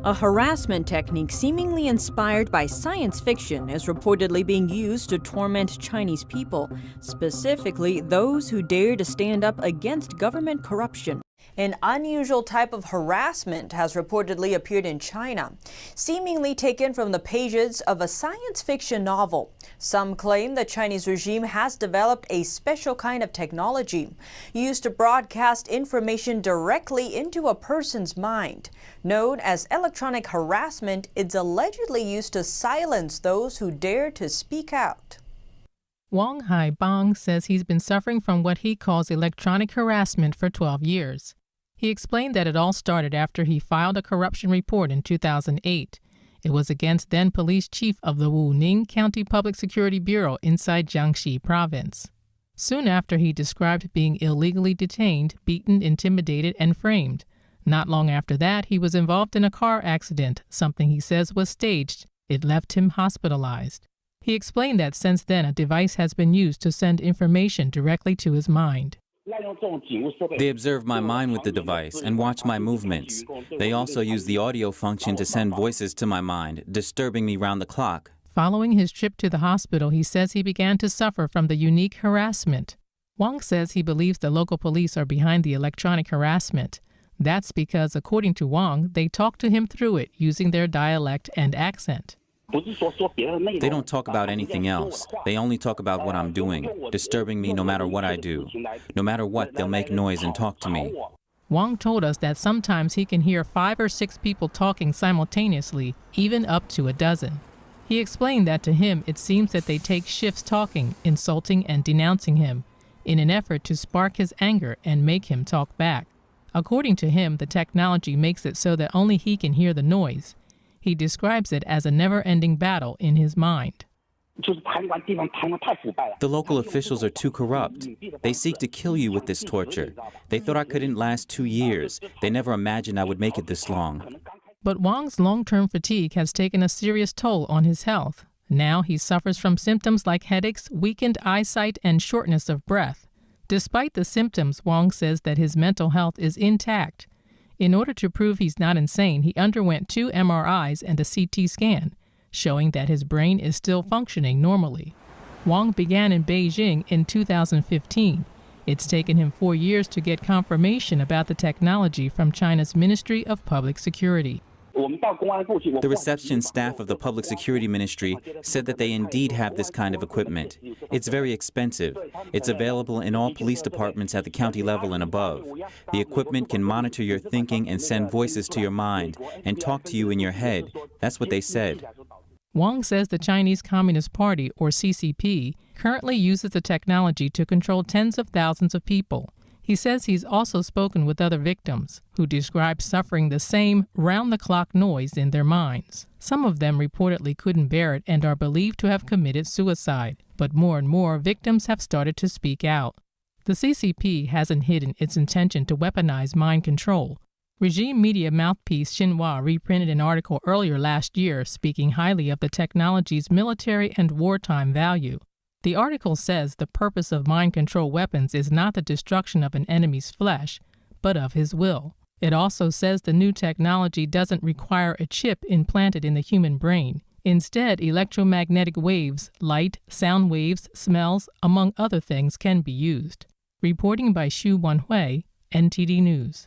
A harassment technique seemingly inspired by science fiction is reportedly being used to torment Chinese people, specifically those who dare to stand up against government corruption. An unusual type of harassment has reportedly appeared in China, seemingly taken from the pages of a science fiction novel. Some claim the Chinese regime has developed a special kind of technology used to broadcast information directly into a person's mind. Known as electronic harassment, it's allegedly used to silence those who dare to speak out. Wang Haibang says he's been suffering from what he calls electronic harassment for 12 years. He explained that it all started after he filed a corruption report in 2008. It was against then police chief of the Wuning County Public Security Bureau inside Jiangxi province. Soon after, he described being illegally detained, beaten, intimidated, and framed. Not long after that, he was involved in a car accident, something he says was staged. It left him hospitalized. He explained that since then, a device has been used to send information directly to his mind. They observe my mind with the device and watch my movements. They also use the audio function to send voices to my mind, disturbing me round the clock. Following his trip to the hospital, he says he began to suffer from the unique harassment. Wang says he believes the local police are behind the electronic harassment. That's because, according to Wang, they talk to him through it using their dialect and accent. They don't talk about anything else. They only talk about what I'm doing, disturbing me no matter what I do. No matter what, they'll make noise and talk to me. Wang told us that sometimes he can hear 5 or 6 people talking simultaneously, even up to a dozen. He explained that to him it seems that they take shifts talking, insulting, and denouncing him, in an effort to spark his anger and make him talk back. According to him, the technology makes it so that only he can hear the noise. He describes it as a never-ending battle in his mind. The local officials are too corrupt. They seek to kill you with this torture. They thought I couldn't last 2 years. They never imagined I would make it this long. But Wang's long-term fatigue has taken a serious toll on his health. Now he suffers from symptoms like headaches, weakened eyesight, and shortness of breath. Despite the symptoms, Wang says that his mental health is intact. In order to prove he's not insane, he underwent 2 MRIs and a CT scan, showing that his brain is still functioning normally. Wang began in Beijing in 2015. It's taken him 4 years to get confirmation about the technology from China's Ministry of Public Security. The reception staff of the Public Security Ministry said that they indeed have this kind of equipment. It's very expensive. It's available in all police departments at the county level and above. The equipment can monitor your thinking and send voices to your mind and talk to you in your head. That's what they said. Wang says the Chinese Communist Party, or CCP, currently uses the technology to control tens of thousands of people. He says he's also spoken with other victims who describe suffering the same round-the-clock noise in their minds. Some of them reportedly couldn't bear it and are believed to have committed suicide, but more and more victims have started to speak out. The CCP hasn't hidden its intention to weaponize mind control. Regime media mouthpiece Xinhua reprinted an article earlier last year speaking highly of the technology's military and wartime value. The article says the purpose of mind control weapons is not the destruction of an enemy's flesh, but of his will. It also says the new technology doesn't require a chip implanted in the human brain. Instead, electromagnetic waves, light, sound waves, smells, among other things, can be used. Reporting by Xu Wenhui, NTD News.